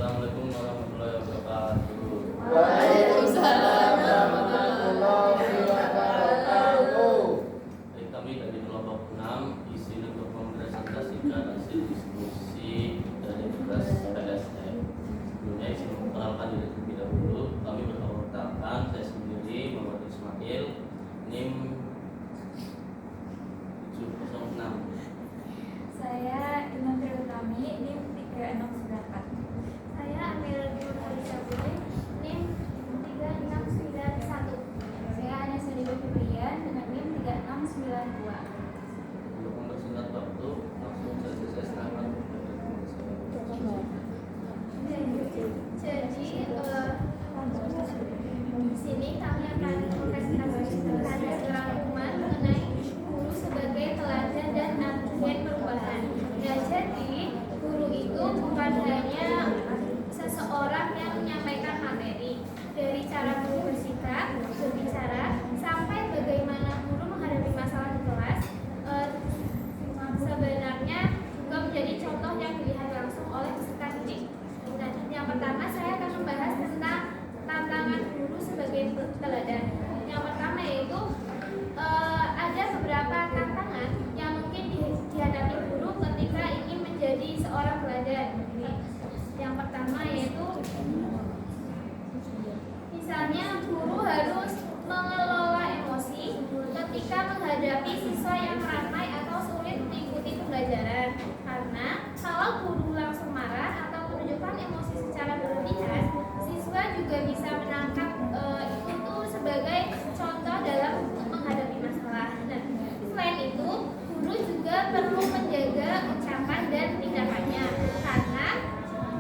Assalamualaikum warahmatullahi wabarakatuh. Waalaikumsalam warahmatullahi wabarakatuh. Baik, kami dari kelompok 6 isi untuk mempresentasikan hasil diskusi dari tugas PSM. Sebelumnya isi memperkenalkan diri terlebih dahulu. Kami berkelompokkan saya sendiri Muhammad Ismail, NIM 706. Saya Imam Triutami, NIM 3694. Saya Amel Nurhalisabudin, NIM 3691. Saya Anya Sadiqa Febrian dengan NIM 3692. Untuk mempersingkat waktu, langsung saja saya serahkan kepada teman saya. Jadi di sini kami akan mempresentasikan rangkuman mengenai guru sebagai teladan dan agen perubahan. Nah, jadi guru itu bukan hanya seseorang yang menyampaikan materi, dari cara guru bersikap, berbicara, sampai bagaimana guru menghadapi masalah di kelas. Sebenarnya juga menjadi contoh yang dilihat langsung oleh peserta didik. Nah, yang pertama saya akan membahas tentang tantangan guru sebagai teladan. Yang pertama yaitu ada beberapa tantangan yang mungkin dihadapi guru ketika ingin menjadi seorang teladan. Yang pertama yaitu misalnya guru harus mengelola emosi ketika menghadapi siswa yang ramai atau sulit mengikuti pembelajaran. Karena kalau guru langsung marah atau menunjukkan emosi secara berlebihan, siswa juga bisa menangkap itu sebagai contoh dalam menghadapi masalah. Nah, selain itu, guru juga perlu menjaga ucapan dan tindakannya, karena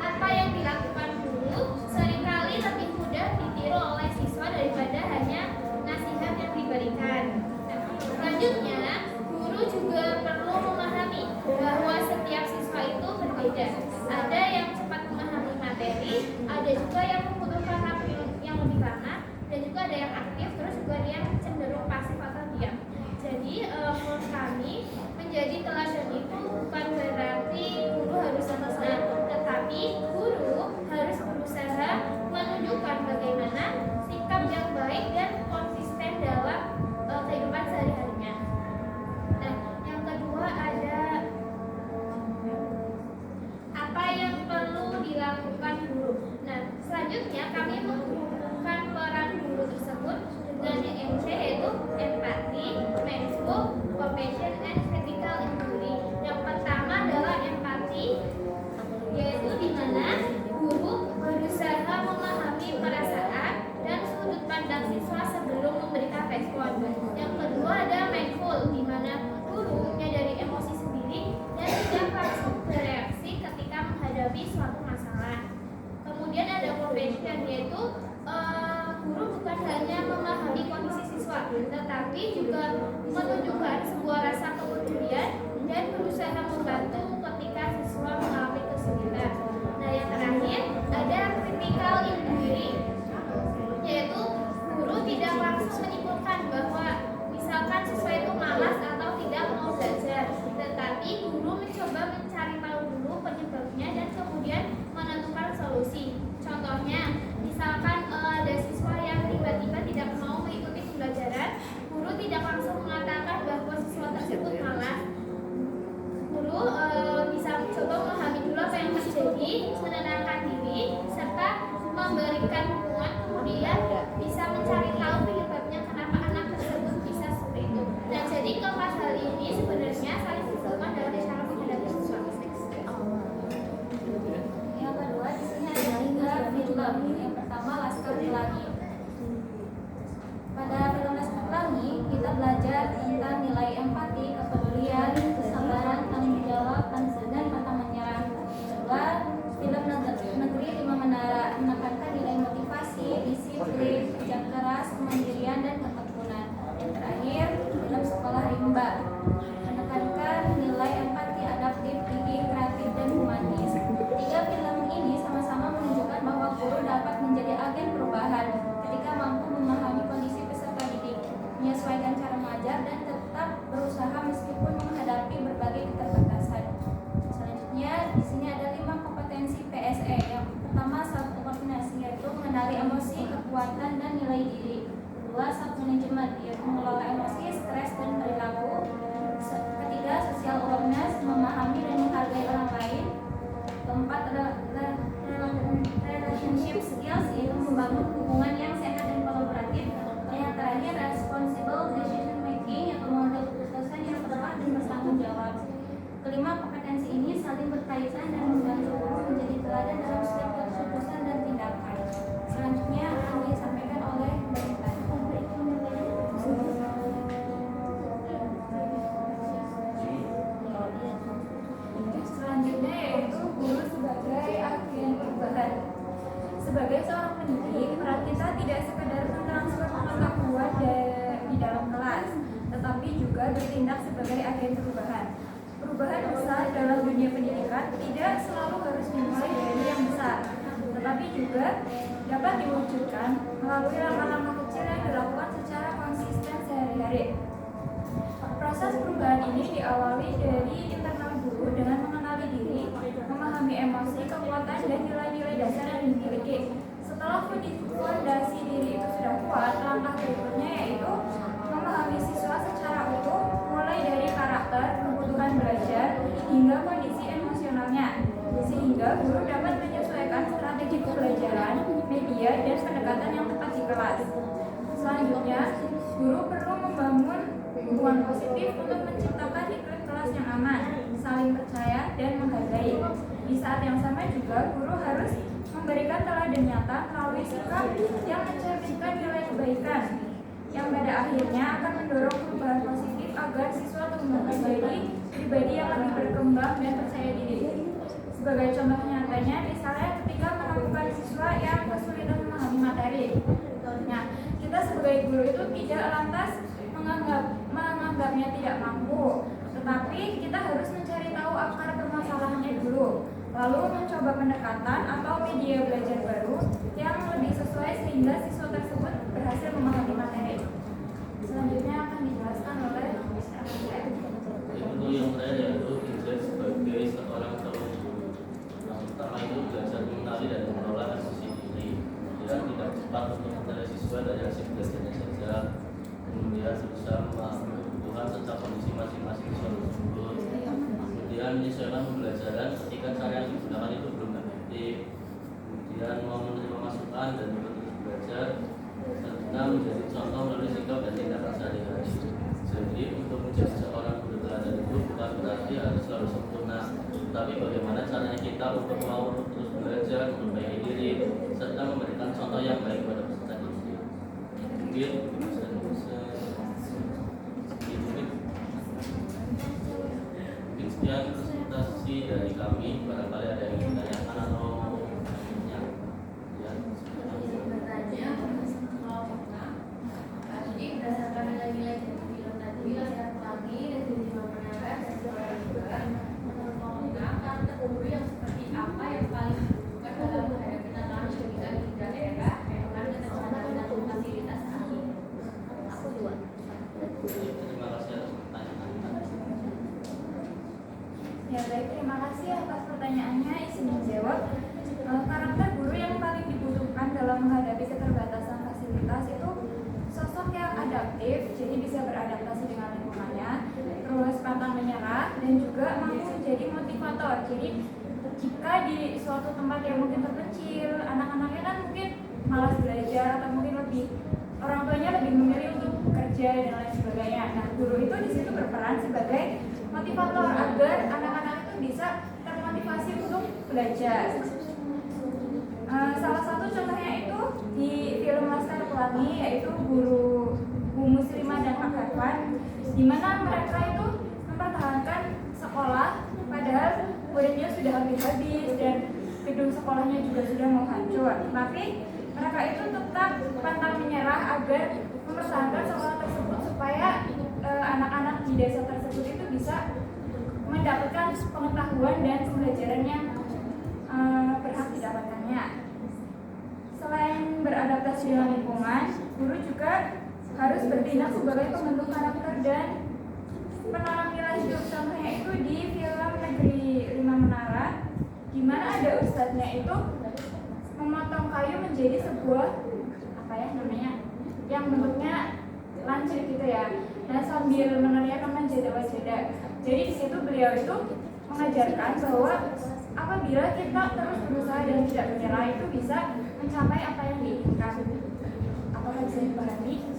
apa yang dilakukan guru seringkali lebih mudah ditiru oleh siswa daripada hanya nasihat yang diberikan. Nah, selanjutnya, guru juga perlu memahami bahwa setiap siswa itu berbeda. Ada yang cepat memahami materi, ada juga yang membutuhkan waktu yang lebih lama, dan juga ada yang aktif, terus juga ada yang cenderung pasif atau diam. Jadi menurut kami menjadi teladan itu bukan berarti guru harus senang, tetapi guru harus berusaha menunjukkan bagaimana sikap yang baik dan konsisten dalam kehidupan sehari-harinya. Nah, yang kedua ada apa yang perlu dilakukan guru. Nah, selanjutnya kami menghubungkan peran guru tersebut dengan EMC, yaitu empati, mindful, compassion, and critical inquiry. Yang pertama adalah empati, yaitu di mana guru berusaha memahami perasaan dan sudut pandang siswa sebelum memberikan respon. Yang kedua ada mindful, di mana guru menyadari emosi sendiri dan tidak langsung bereaksi ketika menghadapi suatu masalah. Kemudian ada compassion, yaitu guru bukan hanya memahami kondisi siswa, tetapi juga menunjukkan sebuah rasa kepedulian dan berusaha membantu ketika siswa mengalami kesulitan. Nah, yang terakhir ada critical inquiry, yaitu guru tidak langsung menyimpulkan bahwa misalkan siswa itu malas atau tidak mau belajar, tetapi guru mencoba mencari tahu dulu penyebabnya dan kemudian menentukan solusi. Contohnya, misalkan ada siswa yang tiba-tiba tidak mau mengikuti pembelajaran, guru tidak langsung mengatakan bahwa siswa tersebut malas. Guru bisa mencoba memahami dulu apa yang terjadi, menenangkan diri, serta memberikan dukungan, kemudian bisa mencari tahu penyebabnya kenapa anak tersebut bisa seperti itu. Dan jadi keempat hal ini sebenarnya saling berhubungan dalam cara menghadapi siswa. Yang kedua di sini ada kekuatan dan nilai diri. Kedua, self management, yaitu mengelola emosi, stres, dan perilaku. Ketiga, social awareness, memahami dan menghargai orang lain. Keempat, relationship skills, yaitu membangun hubungan yang sehat dan kolaboratif. Dan yang terakhir, responsible decision making, yaitu mengambil keputusan yang tepat dan bertanggung jawab. Kelima, kompetensi ini saling berkaitan dan membantu guru menjadi teladan dalam setiap keputusan dan tindakan. Selanjutnya akan disampaikan oleh Mbak Intan. Selanjutnya yaitu guru sebagai agen perubahan. Sebagai seorang pendidik, peran kita tidak sekedar mentransfer pengetahuan di dalam kelas, tetapi juga bertindak sebagai agen perubahan. Perubahan besar dalam dunia pendidikan tidak selalu harus dimulai dari yang besar, tetapi juga dapat diwujudkan melalui langkah-langkah kecil yang dilakukan secara konsisten sehari-hari. Proses perubahan ini diawali dari internal guru dengan mengenali diri, memahami emosi, kekuatan, dan nilai-nilai dasar yang dimiliki. Setelah fondasi diri itu sudah kuat, langkah berikutnya yaitu memahami siswa secara utuh, mulai dari karakter, kebutuhan belajar, hingga kondisi emosionalnya, sehingga guru dapat menyesuaikan strategi pembelajaran, media, dan pendekatan yang tepat di kelas. Selanjutnya, guru perlu membangun hubungan positif untuk menciptakan iklim kelas yang aman, saling percaya, dan menghargai. Di saat yang sama juga, guru harus memberikan teladan nyata melalui sikap yang mencerminkan nilai kebaikan, yang pada akhirnya akan mendorong perubahan positif agar siswa tumbuh menjadi pribadi yang lebih berkembang dan percaya diri. Sebagai contoh nyatanya, misalnya ketika menemukan siswa yang kesulitan memahami materi. Nah, kita sebagai guru itu tidak lantas menganggapnya tidak mampu, tetapi kita harus mencari tahu akar permasalahannya dulu, lalu mencoba pendekatan atau media belajar baru yang lebih sesuai sehingga siswa tersebut berhasil memahami materi. Selanjutnya akan dijelaskan oleh Itu yang terakhir yaitu Insight sebagai seorang calon guru. Yang pertama itu belajar mengenali dan mengelola emosi diri. Kemudian tidak cepat untuk menilai siswa dari hasil belajarnya saja. Kemudian berusaha memahami kebutuhan serta kondisi masing-masing siswa tersebut. Kemudian menyesuaikan pembelajaran ketika cara yang digunakan itu belum efektif. Kemudian mau menerima masukan dan terus belajar serta menjadi contoh melalui sikap dan tindakan sehari-hari. Jadi untuk menjadi seorang guru teladan itu bukan berarti harus selalu sempurna, tapi bagaimana caranya kita untuk mau terus belajar, memperbaiki diri, serta memberikan contoh yang baik pada peserta didik. Mungkin sekian presentasi dari kami. Barangkali ada yang ingin ditanyakan atau bertanya. Ya, Bertanya, jadi berdasarkan nilai-nilai dari film tadi, saya ulangi dari 5 menara dan sekolah juga. Menurut Maulina, karakter guru yang seperti apa yang paling dibutuhkan dalam menghadapi tantangan pendidikan di daerah dengan ketersediaan dan fasilitas ahli? Aku dua. terima kasih atas pertanyaan. Ya baik, terima kasih atas pertanyaannya. Izin menjawab. Karakter guru yang paling dibutuhkan dalam menghadapi keterbatasan fasilitas itu sosok yang adaptif, jadi bisa beradaptasi dengan lingkungannya, terus pantang menyerah, dan juga mampu menjadi motivator. Jadi jika di suatu tempat yang mungkin terpencil, anak-anaknya kan mungkin malas belajar atau mungkin lebih orang tuanya lebih memilih untuk bekerja dan lain sebagainya. Nah, guru itu di situ berperan sebagai motivator agar anak-anak itu bisa termotivasi untuk belajar. Salah satu contohnya itu di film Laskar Pelangi, yaitu guru Bu Muslimah dan Pak Harwan, di mana mereka itu mempertahankan sekolah padahal muridnya sudah habis-habis dan gedung sekolahnya juga sudah mau hancur. Tapi mereka itu tetap pantang menyerah agar mempertahankan sekolah tersebut supaya anak-anak di desa tersebut itu bisa mendapatkan pengetahuan dan pembelajaran yang berhak didapatkannya. Selain beradaptasi dengan lingkungan, guru juga harus bertindak sebagai pembentuk karakter dan penanam nilai hidup. Contohnya itu di film Negeri 5 Menara, di mana ada ustadznya itu memotong kayu menjadi sebuah apa ya namanya, yang bentuknya lancip gitu ya, dan sambil meneriakan wajada-wajada. Jadi di situ beliau itu mengajarkan bahwa apabila kita terus berusaha dan tidak menyerah itu bisa mencapai apa yang diinginkan. Apakah bisa dipahami?